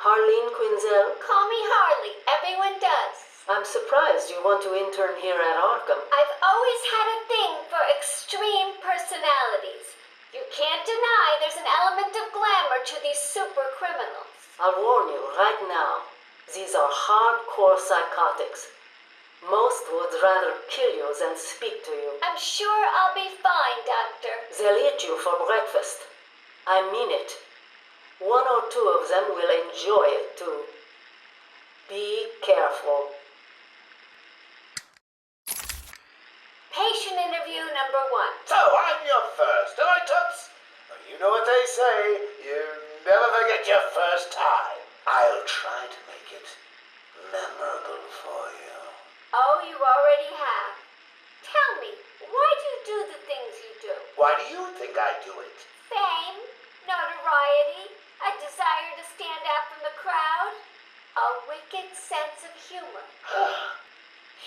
Harleen Quinzel? Call me Harley. Everyone does. I'm surprised you want to intern here at Arkham. I've always had a thing for extreme personalities. You can't deny there's an element of glamour to these super criminals. I'll warn you right now, these are hardcore psychotics. Most would rather kill you than speak to you. I'm sure I'll be fine, Doctor. They'll eat you for breakfast. I mean it. One or two of them will enjoy it too. Be careful. Patient interview number 1. So, I'm your first, am I, Toots? Well, you know what they say, you never forget your first time. I'll try to make it memorable for you. Oh, you already have. Tell me, why do you do the things you do? Why do you think I do it? Fame, notoriety, a desire to stand out from the crowd, a wicked sense of humor.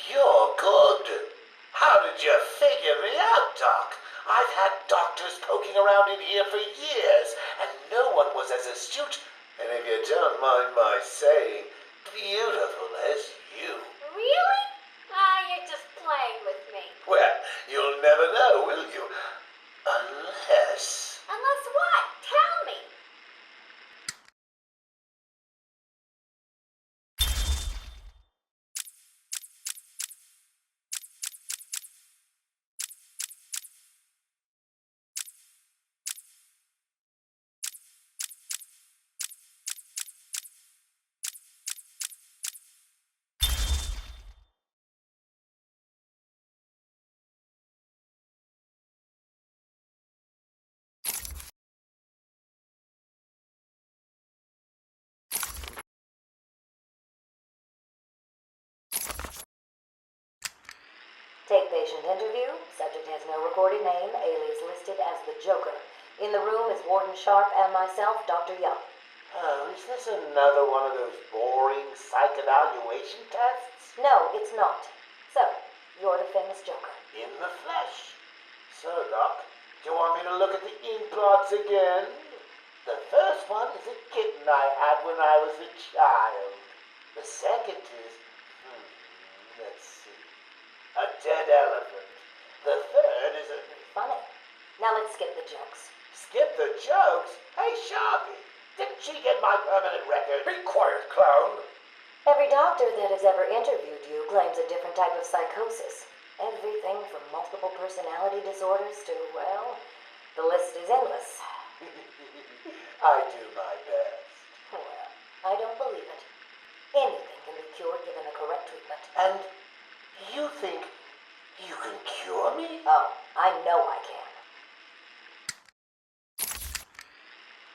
You're good. How did you figure me out, Doc? I've had doctors poking around in here for years, and no one was as astute, and if you don't mind my saying, beautiful as you. Really? You're just playing with me. Well, you'll never know, will you? Unless... Unless what? Tell me. Take patient interview. Subject has no recorded name. Alias listed as the Joker. In the room is Warden Sharp and myself, Dr. Young. Oh, is this another one of those boring psych evaluation tests? No, it's not. So, you're the famous Joker. In the flesh. So, Doc, do you want me to look at the ink blots again? The first one is a kitten I had when I was a child. The second is, let's see, a dead elephant. The third is a... Funny. Now let's skip the jokes. Skip the jokes? Hey, Sharpie, didn't she get my permanent record? Be quiet, clown. Every doctor that has ever interviewed you claims a different type of psychosis. Everything from multiple personality disorders to, well, the list is endless. I do my best. Well, I don't believe it. Anything can be cured given the correct treatment. And you think you can cure me? Oh, I know I can.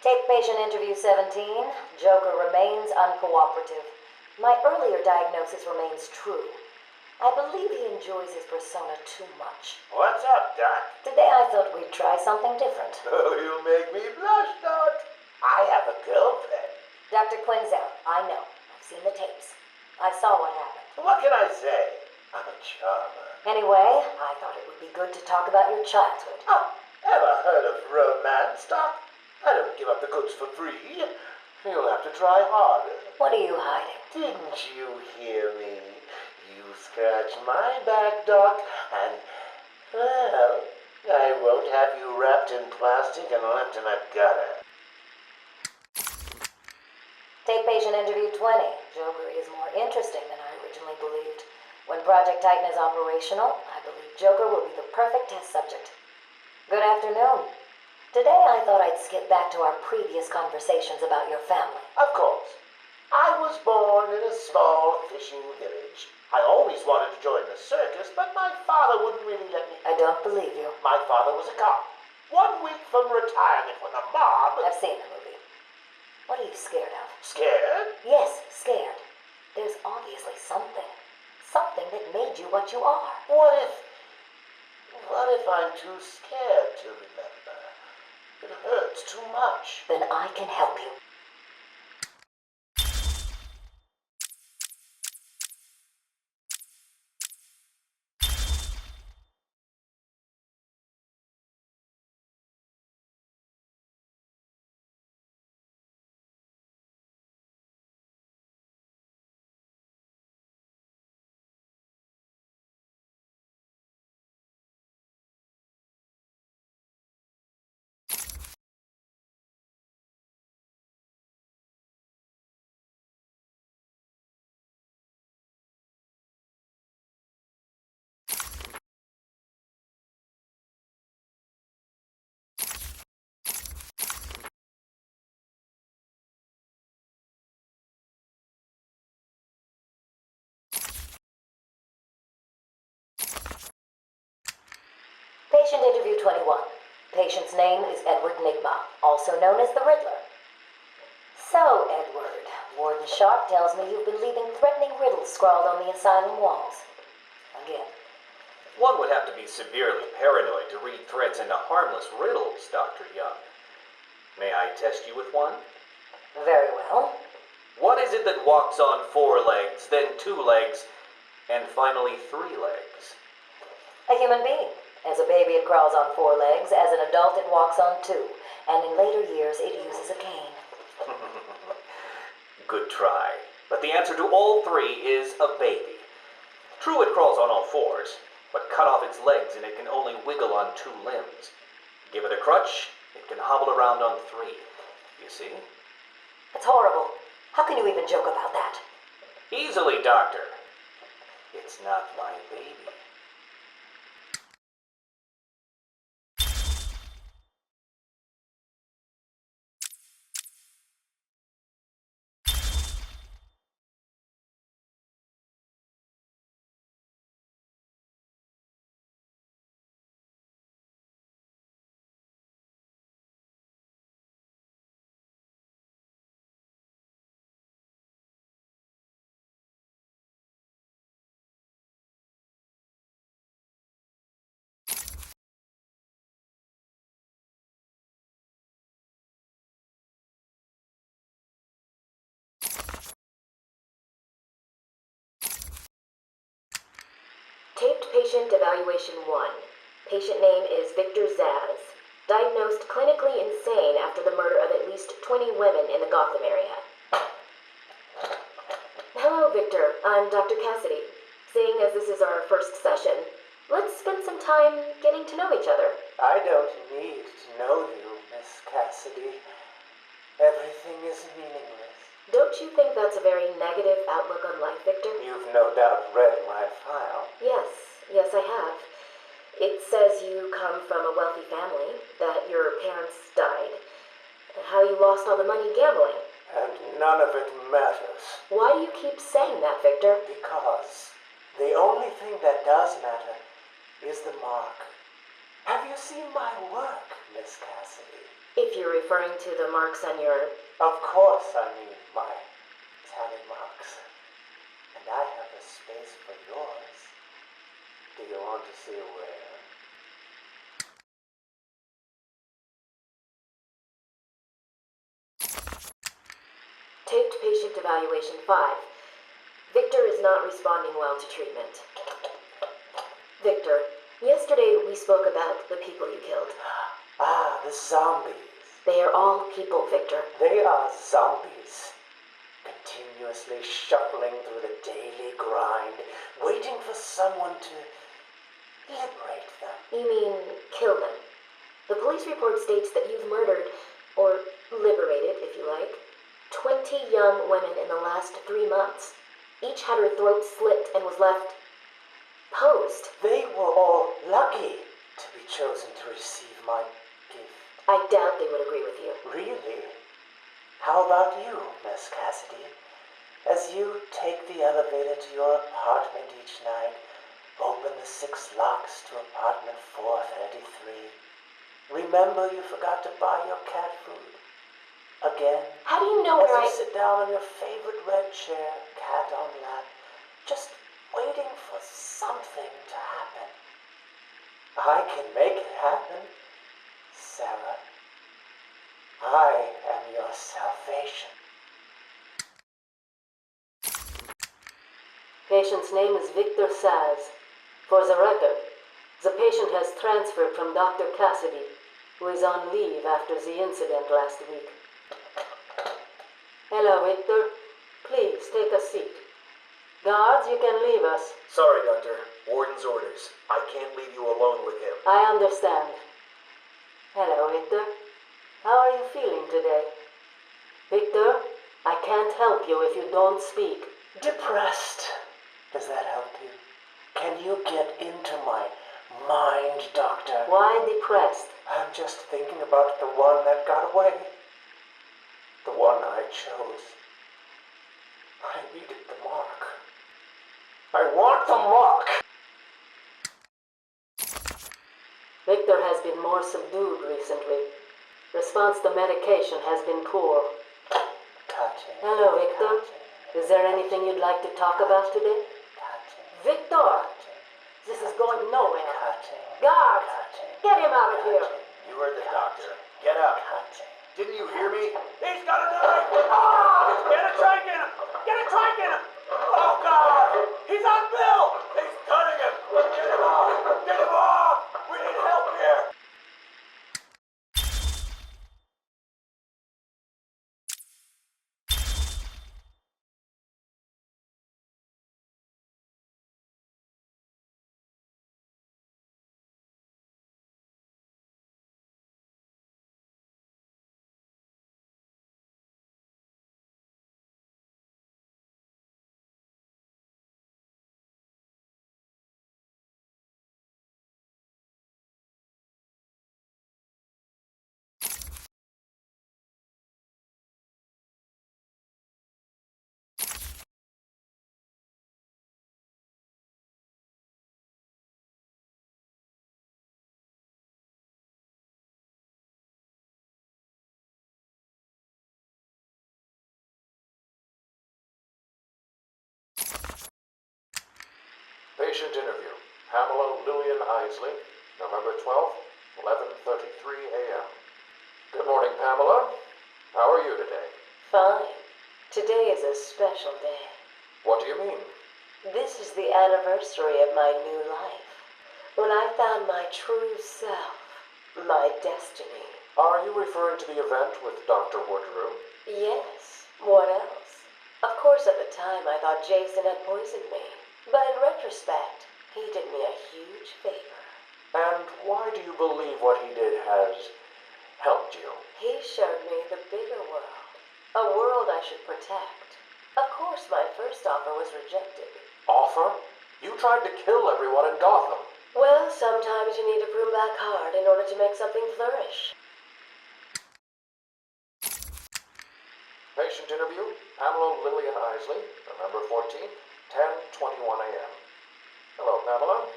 Take patient interview 17. Joker remains uncooperative. My earlier diagnosis remains true. I believe he enjoys his persona too much. What's up, Doc? Today I thought we'd try something different. Oh, you make me blush, Doc. I have a girlfriend. Dr. Quinzel, I know. I've seen the tapes. I saw what happened. What can I say? I'm a charmer. Anyway, I thought it would be good to talk about your childhood. Oh, ever heard of romance, Doc? I don't give up the goods for free. You'll have to try harder. What are you hiding? Didn't you hear me? You scratch my back, Doc, and, well, I won't have you wrapped in plastic and left in a gutter. Take patient interview 20. Joker is more interesting than I originally believed. When Project Titan is operational, I believe Joker will be the perfect test subject. Good afternoon. Today I thought I'd skip back to our previous conversations about your family. Of course. I was born in a small fishing village. I always wanted to join the circus, but my father wouldn't really let me. I don't believe you. My father was a cop. 1 week from retirement when the mob... I've seen the movie. What are you scared of? Scared? Yes, scared. There's obviously something. Something that made you what you are. What if I'm too scared to remember? It hurts too much. Then I can help you. Patient interview 21. Patient's name is Edward Nigma, also known as the Riddler. So, Edward, Warden Sharp tells me you've been leaving threatening riddles scrawled on the asylum walls. Again. One would have to be severely paranoid to read threats into harmless riddles, Dr. Young. May I test you with one? Very well. What is it that walks on 4 legs, then 2 legs, and finally 3 legs? A human being. As a baby, it crawls on 4 legs. As an adult, it walks on 2. And in later years, it uses a cane. Good try. But the answer to all 3 is a baby. True, it crawls on all 4s, but cut off its legs and it can only wiggle on 2 limbs. Give it a crutch, it can hobble around on 3. You see? That's horrible. How can you even joke about that? Easily, Doctor. It's not my baby. Taped patient evaluation 1. Patient name is Victor Zaz. Diagnosed clinically insane after the murder of at least 20 women in the Gotham area. Hello, Victor. I'm Dr. Cassidy. Seeing as this is our first session, let's spend some time getting to know each other. I don't need to know you, Miss Cassidy. Everything is meaningless. Don't you think that's a very negative outlook on life, Victor? You've no doubt read my file. Yes, I have. It says you come from a wealthy family, that your parents died, how you lost all the money gambling. And none of it matters. Why do you keep saying that, Victor? Because the only thing that does matter is the mark. Have you seen my work, Miss Cassidy? If you're referring to the marks on your... Of course I mean my tally marks. And I have a space for yours. Do you want to see where? Taped patient evaluation 5. Victor is not responding well to treatment. Victor, yesterday we spoke about the people you killed. Ah, the zombies. They are all people, Victor. They are zombies. Continuously shuffling through the daily grind, waiting for someone to liberate them. You mean kill them? The police report states that you've murdered, or liberated if you like, 20 young women in the last 3 months. Each had her throat slit and was left posed. They were all lucky to be chosen to receive my gift. I doubt they would agree with you. Really? How about you, Miss Cassidy? As you take the elevator to your apartment each night, open the 6 locks to apartment 433. Remember you forgot to buy your cat food. Again. How do you know As where you sit down on your favorite red chair, cat on lap, just waiting for something to happen. I can make it happen, Sarah. I am your salvation. Patient's name is Victor Saz. For the record, the patient has transferred from Dr. Cassidy, who is on leave after the incident last week. Hello, Victor. Please take a seat. Guards, you can leave us. Sorry, Doctor. Warden's orders. I can't leave you alone with him. I understand. Hello, Victor. How are you feeling today? Victor, I can't help you if you don't speak. Depressed. Does that help you? Can you get into my mind, Doctor? Why depressed? I'm just thinking about the one that got away. The one I chose. I needed the mark. I want the mark! Victor, more subdued recently. Response to medication has been poor. Hello, Victor. Is there anything you'd like to talk about today? Victor! This is going nowhere. Guards! Get him out of here! You heard the doctor. Get up. Didn't you hear me? He's gonna die! Ah! Get it, try and get him! Get it, try and get him! Oh, God! He's on Bill! He's cutting him! Get him off! Get him off! We need help here! Patient interview. Pamela Lillian Isley, November 12th, 11:33 a.m. Good morning, Pamela. How are you today? Fine. Today is a special day. What do you mean? This is the anniversary of my new life. When I found my true self, my destiny. Are you referring to the event with Dr. Woodrow? Yes. What else? Of course, at the time, I thought Jason had poisoned me. But in retrospect, he did me a huge favor. And why do you believe what he did has helped you? He showed me the bigger world. A world I should protect. Of course, my first offer was rejected. Offer? You tried to kill everyone in Gotham. Well, sometimes you need to prune back hard in order to make something flourish. Patient interview. Pamela Lillian Isley, November 14th, 10:21 a.m. Hello, Pamela.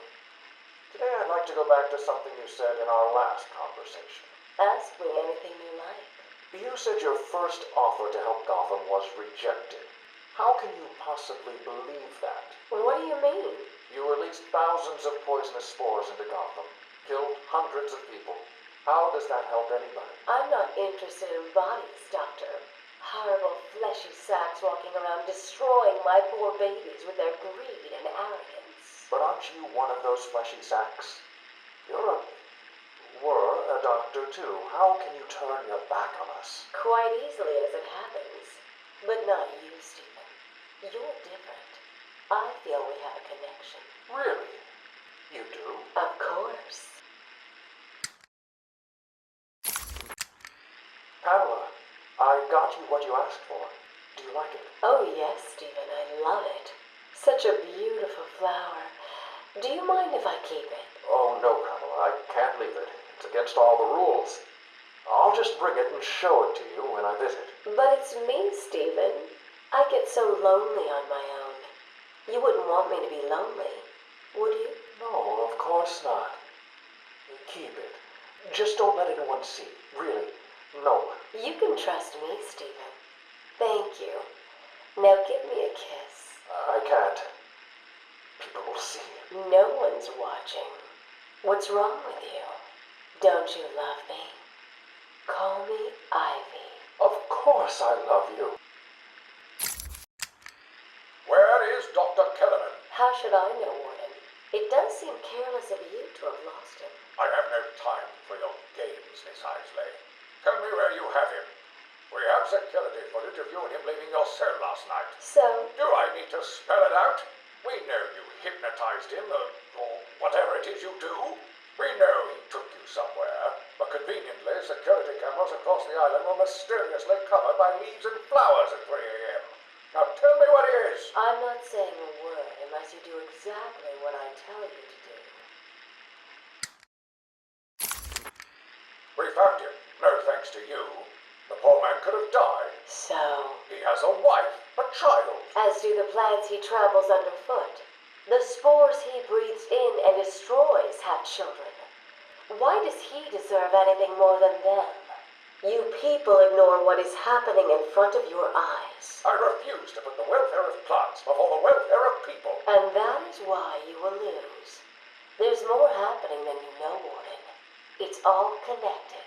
Today I'd like to go back to something you said in our last conversation. Ask me anything you like. You said your first offer to help Gotham was rejected. How can you possibly believe that? What do you mean? You released thousands of poisonous spores into Gotham, killed hundreds of people. How does that help anybody? I'm not interested in bodies, Doctor. Horrible fleshy sacks walking around destroying my poor babies with their greed and arrogance. But aren't you one of those fleshy sacks? Were a doctor too. How can you turn your back on us? Quite easily as it happens. But not you, Stephen. You're different. I feel we have a connection. Really? You do? Of course. Pamela, I got you what you asked for. Do you like it? Oh, yes, Stephen, I love it. Such a beautiful flower. Do you mind if I keep it? Oh, no, Pamela, I can't leave it. It's against all the rules. I'll just bring it and show it to you when I visit. But it's me, Stephen. I get so lonely on my own. You wouldn't want me to be lonely, would you? No, of course not. Keep it. Just don't let anyone see. Really, no one. You can trust me, Stephen. Thank you. Now give me a kiss. I can't. People will see. No one's watching. What's wrong with you? Don't you love me? Call me Ivy. Of course I love you. Where is Dr. Kellerman? How should I know, Warden? It does seem careless of you to have lost him. I have no time for your games, Miss Isley. Tell me where you have him. We have security footage of you and him leaving your cell last night. So, Do I need to spell it out? We know you hypnotized him, or whatever it is you do. We know he took you somewhere, but conveniently, security cameras across the island were mysteriously covered by leaves and flowers at 3 a.m. Now tell me what it is. I'm not saying a word unless you do exactly what I tell you to do. We found him, no thanks to you. The poor man could have died. So, He has a wife, a child. as do the plants he tramples underfoot. The spores he breathes in and destroys have children. Why does he deserve anything more than them? You people ignore what is happening in front of your eyes. I refuse to put the welfare of plants before the welfare of people. And that is why you will lose. There's more happening than you know, Warden. It's all connected.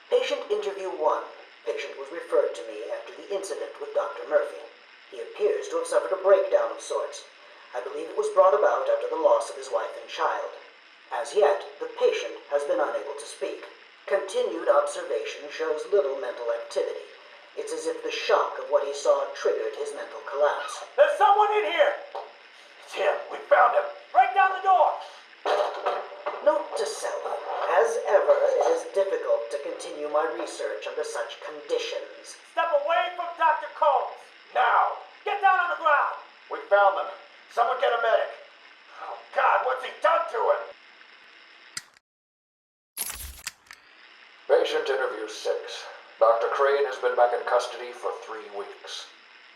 Patient interview 1. Patient was referred to me after the incident with Dr. Murphy. He appears to have suffered a breakdown of sorts. I believe it was brought about after the loss of his wife and child. As yet, the patient has been unable to speak. Continued observation shows little mental activity. It's as if the shock of what he saw triggered his mental collapse. There's someone in here! It's him. We found him. Break down the door! Note to self. As ever, it is difficult to continue my research under such conditions. Step away from Dr. Combs! Now! Get down on the ground! We found them. Someone get a medic. Oh, God, what's he done to him? Patient interview 6. Dr. Crane has been back in custody for 3 weeks.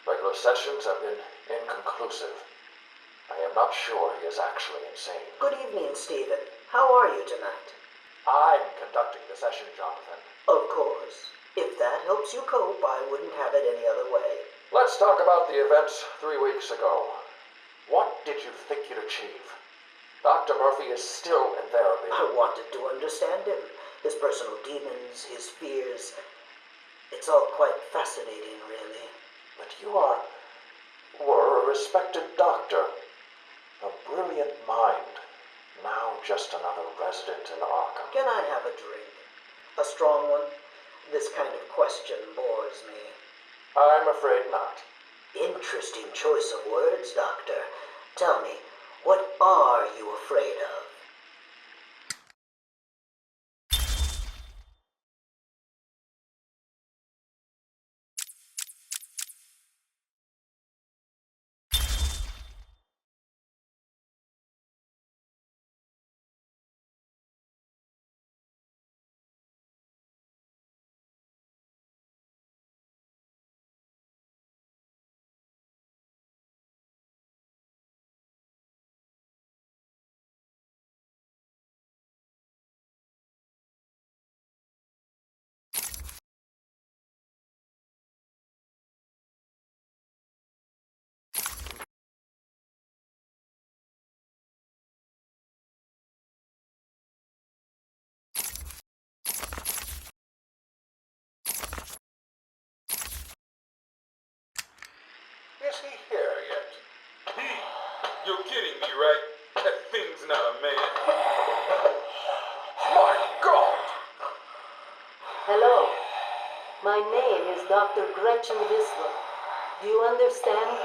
Regular sessions have been inconclusive. I am not sure he is actually insane. Good evening, Stephen. How are you tonight? I'm conducting the session, Jonathan. Of course. If that helps you cope, I wouldn't have it any other way. Let's talk about the events 3 weeks ago. What did you think you'd achieve? Dr. Murphy is still in therapy. I wanted to understand him. His personal demons, his fears. It's all quite fascinating, really. But you were a respected doctor. A brilliant mind. Now just another resident in Arkham. Can I have a drink? A strong one? This kind of question bores me. I'm afraid not. Interesting choice of words, Doctor. Tell me, what are you afraid of? Is he here yet? You're kidding me, right? That thing's not a man. My God! Hello. My name is Dr. Gretchen Whistler. Do you understand